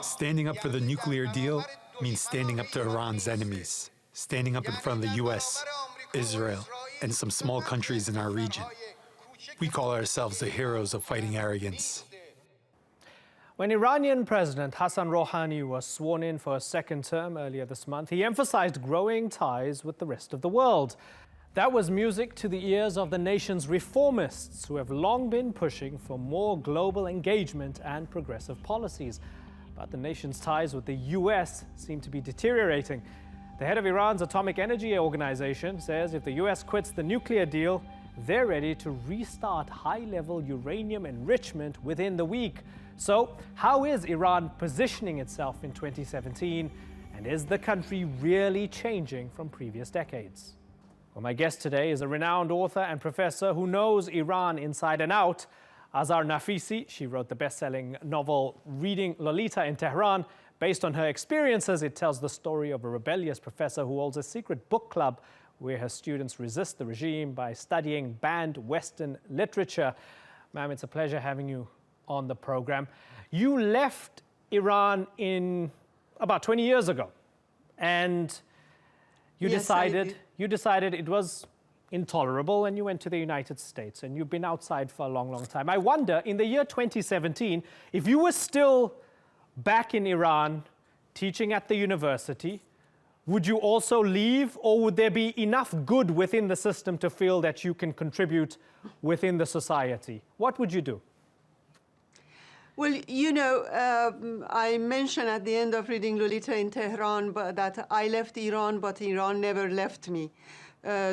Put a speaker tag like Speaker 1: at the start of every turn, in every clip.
Speaker 1: Standing up for the nuclear deal means standing up to Iran's enemies, standing up in front of the US, Israel, and some small countries in our region. We call ourselves the heroes of fighting arrogance.
Speaker 2: When Iranian President Hassan Rouhani was sworn in for a second term earlier this month, he emphasized growing ties with the rest of the world. That was music to the ears of the nation's reformists, who have long been pushing for more global engagement and progressive policies. But the nation's ties with the US seem to be deteriorating. The head of Iran's Atomic Energy Organization says if the US quits the nuclear deal, they're ready to restart high-level uranium enrichment within the week. So, how is Iran positioning itself in 2017? And is the country really changing from previous decades? Well, my guest today is a renowned author and professor who knows Iran inside and out. Azar Nafisi, she wrote the best-selling novel Reading Lolita in Tehran. Based on her experiences, it tells the story of a rebellious professor who holds a secret book club where her students resist the regime by studying banned Western literature. Ma'am, it's a pleasure having you on the program. You left Iran in about 20 years ago, and you decided it was intolerable, and you went to the United States, and you've been outside for a long, long time. I wonder, in the year 2017, if you were still back in Iran teaching at the university, would you also leave, or would there be enough good within the system to feel that you can contribute within the society? What would you do?
Speaker 3: Well, you know, I mentioned at the end of Reading Lolita in Tehran that I left Iran, but Iran never left me.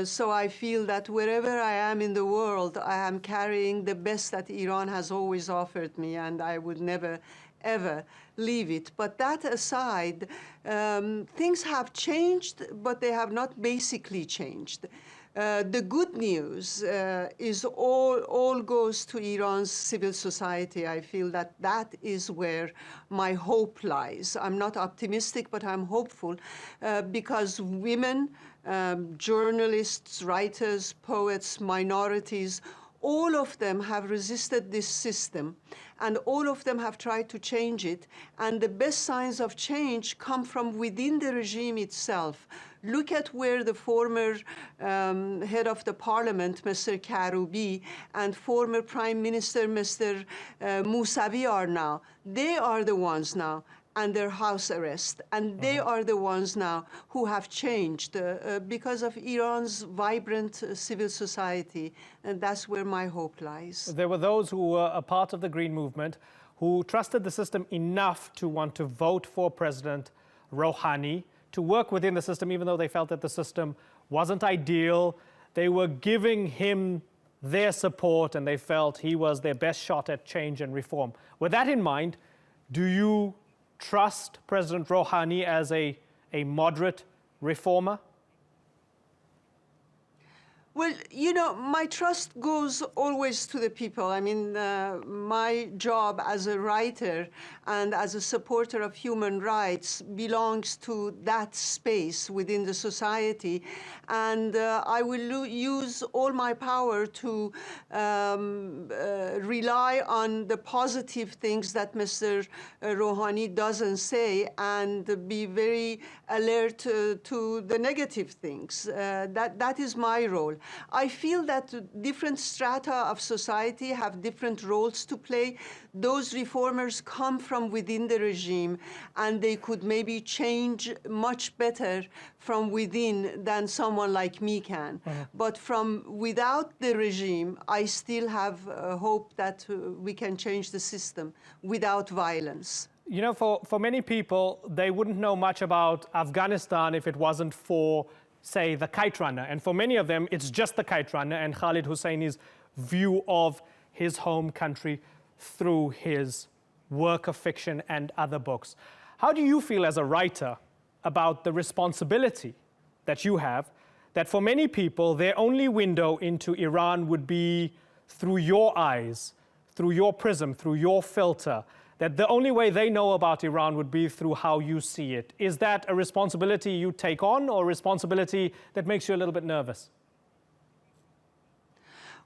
Speaker 3: So I feel that wherever I am in the world, I am carrying the best that Iran has always offered me, and I would never, ever leave it. But that aside, things have changed, but they have not basically changed. The good news is all goes to Iran's civil society. I feel that that is where my hope lies. I'm not optimistic, but I'm hopeful because women, journalists, writers, poets, minorities, all of them have resisted this system, and all of them have tried to change it. And the best signs of change come from within the regime itself. Look at where the former head of the parliament, Mr. Karoubi, and former Prime Minister, Mr. Mousavi, are now. They are the ones now under house arrest, and they are the ones now who have changed because of Iran's vibrant civil society, and that's where my hope lies.
Speaker 2: There were those who were a part of the Green Movement who trusted the system enough to want to vote for President Rouhani, to work within the system, even though they felt that the system wasn't ideal. They were giving him their support, and they felt he was their best shot at change and reform. With that in mind, do you trust President Rouhani as a moderate reformer?
Speaker 3: Well, you know, my trust goes always to the people. I mean, my job as a writer and as a supporter of human rights belongs to that space within the society. And I will use all my power to rely on the positive things that Mr. Rouhani doesn't say and be very alert to the negative things. That is my role. I feel that different strata of society have different roles to play. Those reformers come from within the regime, and they could maybe change much better from within than someone like me can. But from without the regime, I still have hope that we can change the system without violence.
Speaker 2: You know, for many people, they wouldn't know much about Afghanistan if it wasn't for, say, the kite runner. And for many of them, it's just the kite runner and Khalid Hosseini's view of his home country through his work of fiction and other books. How do you feel as a writer about the responsibility that you have, that for many people, their only window into Iran would be through your eyes, through your prism, through your filter, that the only way they know about Iran would be through how you see it? Is that a responsibility you take on, or a responsibility that makes you a little bit nervous?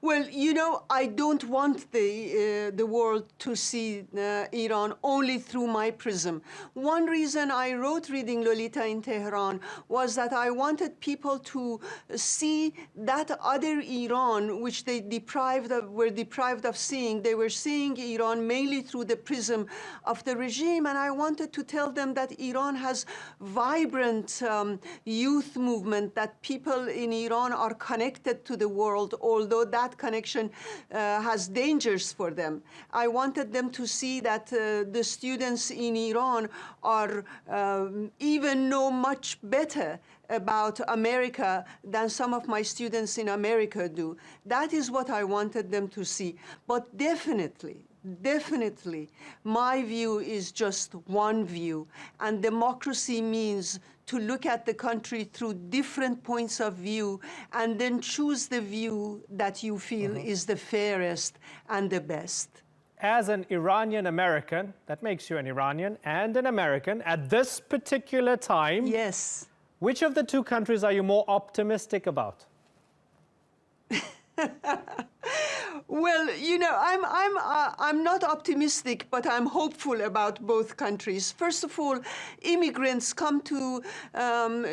Speaker 3: Well, you know, I don't want the world to see Iran only through my prism. One reason I wrote Reading Lolita in Tehran was that I wanted people to see that other Iran, which they were deprived of seeing. They were seeing Iran mainly through the prism of the regime, and I wanted to tell them that Iran has vibrant youth movement, that people in Iran are connected to the world, although that connection has dangers for them. I wanted them to see that the students in Iran are even know much better about America than some of my students in America do. That is what I wanted them to see. But definitely, my view is just one view, and democracy means to look at the country through different points of view and then choose the view that you feel is the fairest and the best.
Speaker 2: As an Iranian-American, that makes you an Iranian and an American, at this particular time,
Speaker 3: yes.
Speaker 2: Which of the two countries are you more optimistic about?
Speaker 3: Well, you know, I'm not optimistic, but I'm hopeful about both countries. First of all, immigrants come to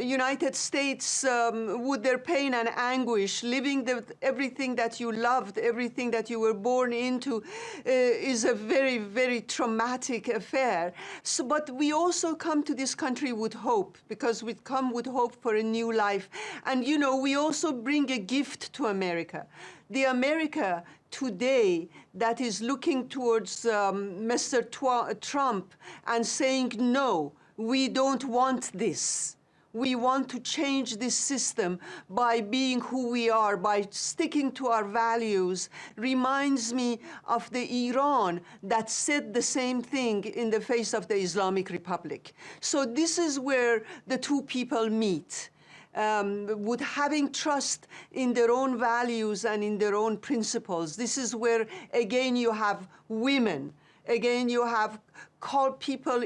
Speaker 3: United States with their pain and anguish, living everything that you loved, everything that you were born into, is a very, very traumatic affair. So, but we also come to this country with hope, because we come with hope for a new life. And, you know, we also bring a gift to America. The America today that is looking towards Mr. Trump and saying, no, we don't want this. We want to change this system by being who we are, by sticking to our values, reminds me of the Iran that said the same thing in the face of the Islamic Republic. So this is where the two people meet. With having trust in their own values and in their own principles. This is where, again, you have women. Again, you have called people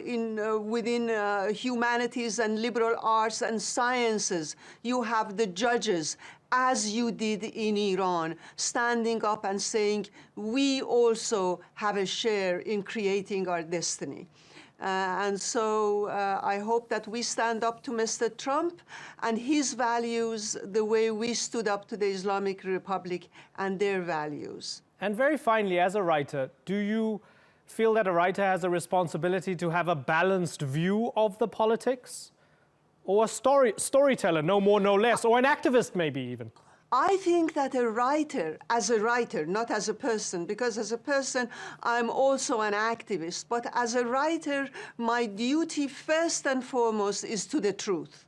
Speaker 3: within humanities and liberal arts and sciences. You have the judges, as you did in Iran, standing up and saying, we also have a share in creating our destiny. And so I hope that we stand up to Mr. Trump and his values the way we stood up to the Islamic Republic and their values.
Speaker 2: And very finally, as a writer, do you feel that a writer has a responsibility to have a balanced view of the politics? Or a storyteller, no more, no less, or an activist maybe even?
Speaker 3: I think that a writer, as a writer, not as a person, because as a person, I'm also an activist, but as a writer, my duty first and foremost is to the truth.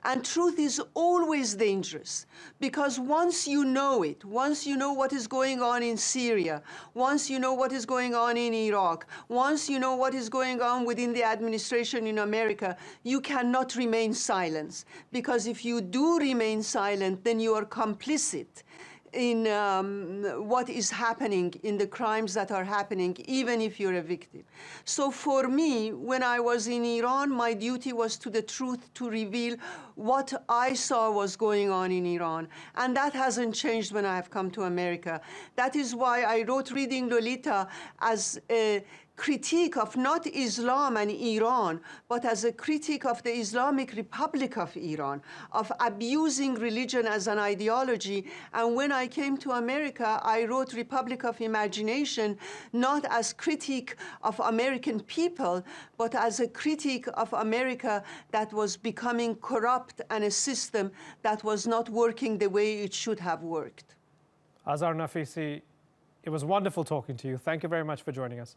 Speaker 3: And truth is always dangerous, because once you know it, once you know what is going on in Syria, once you know what is going on in Iraq, once you know what is going on within the administration in America, you cannot remain silent. Because if you do remain silent, then you are complicit in what is happening, in the crimes that are happening, even if you're a victim. So for me, when I was in Iran, my duty was to the truth, to reveal what I saw was going on in Iran. And that hasn't changed when I have come to America. That is why I wrote Reading Lolita as a critique of not Islam and Iran, but as a critique of the Islamic Republic of Iran, of abusing religion as an ideology. And when I came to America, I wrote Republic of Imagination, not as critique of American people, but as a critique of America that was becoming corrupt and a system that was not working the way it should have worked.
Speaker 2: Azar Nafisi, it was wonderful talking to you. Thank you very much for joining us.